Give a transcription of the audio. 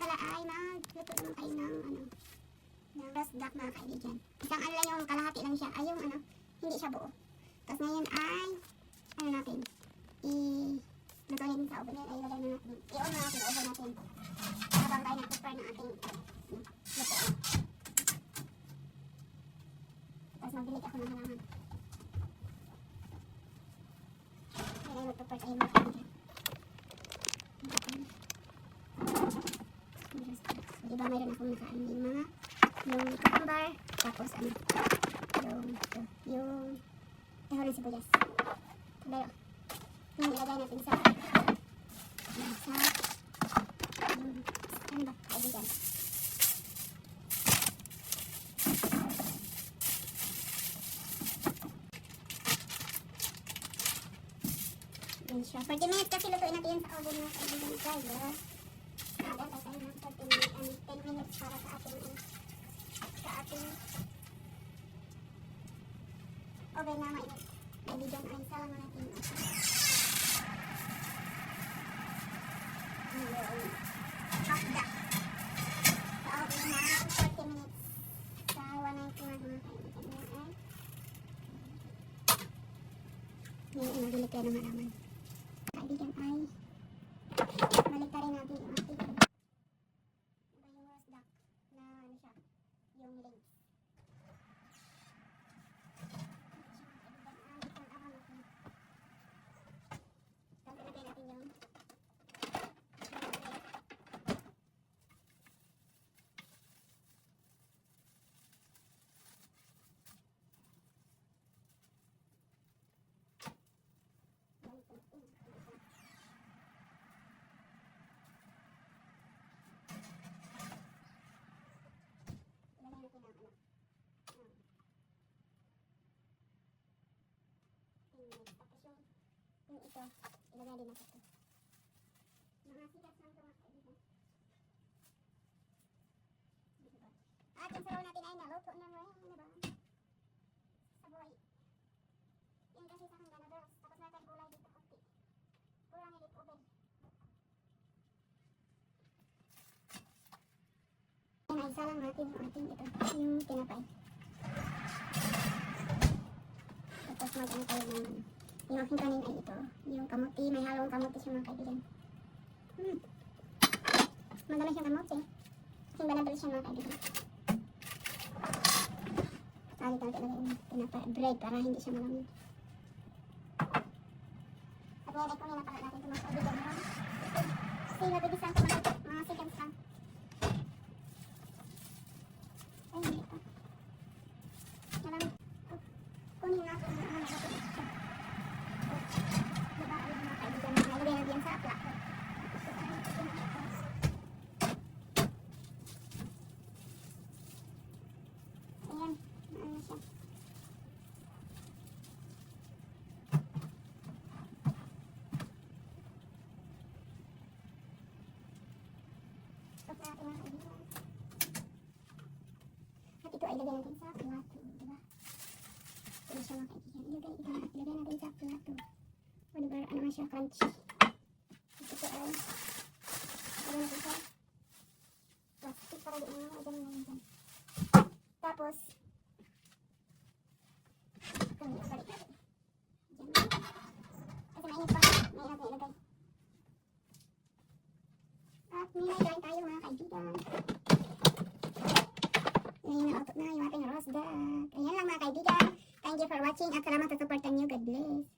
pala ay magluto naman tayo ng ng roast duck mga kaibigan. Isang ano lang yung kalahati lang siya, ay yung hindi siya buo. Tapos ngayon ay, natin, lutuin natin sa oven yan, ay ilagay na natin, i-on na natin, oven natin. Habang tayo nag-prepare ng ating lutuin. Tapos magbilig ako ng halaman. Kaya mag-prepare tayo mga kaibigan. Diba mayroon akong nakain yung mga yung cucumber, tapos yung tahol ng sibuyas. Pero yung ilagay natin sa ano ba, kaibigan. Yan siya. 40 minutes kasi lutuin natin yan sa oven mga kaibigan. Kaya magantay tayo ng 10 minutes para sa ating oven na mainit. Kaibigan ay salang natin yung hot duck sa oven na 40 minutes sa 190 mga kaibigan. Ngayon ay magilig kayo ng halaman. Kaibigan ay balik rin natin yung ating yung roast duck na siya, yung legs. Tapos ilagay natin yung yung ito, ilagay din natin ito. Mga sikas lang ito mga kaibigan. At yung sabaw natin ay naluto na rin, diba? Saboy. Yan kasi sa hanggang na bros. Tapos natin gulay dito konti. Kurang ulit oven. Yan ay isa lang natin yung ating ito. Yung tinapay. Tapos mag-ano tayo ng yung aking kanin ay ito. Yung kamuti. May halong kamuti siya mga kaibigan. Madami siyang kamuti. Kasing banabal siya mga kaibigan. Salit natin yung bread para hindi siya malamig. At ngayon ay kunin na pala natin ito mga kaibigan. Kasi mabibisan ito mga seconds lang. Ay hindi ito. Malamig. Kunin natin yung nagapit ito. Diba ayun mga kaibigan. Nalagay natin yan sa plato. Ayan. Ano siya. Stop natin mga kaibigan. At ito ay ilagay natin sa plato. Diba? Ito siya mga kaibigan. Ilagay natin sa plato. Whatever, ano nga siya, crunchy. Ito ay ilagay natin sa plastic para di naman dyan naman dyan. Tapos balik natin. Dyan. Kasi mainit pa. Mainit natin ilagay. At nilagay tayo mga kaibigan. Ngayon na-auto na yung ating roast duck. Ayan lang mga kaibigan. Thank you for watching at salamat sa supportan nyo. God bless.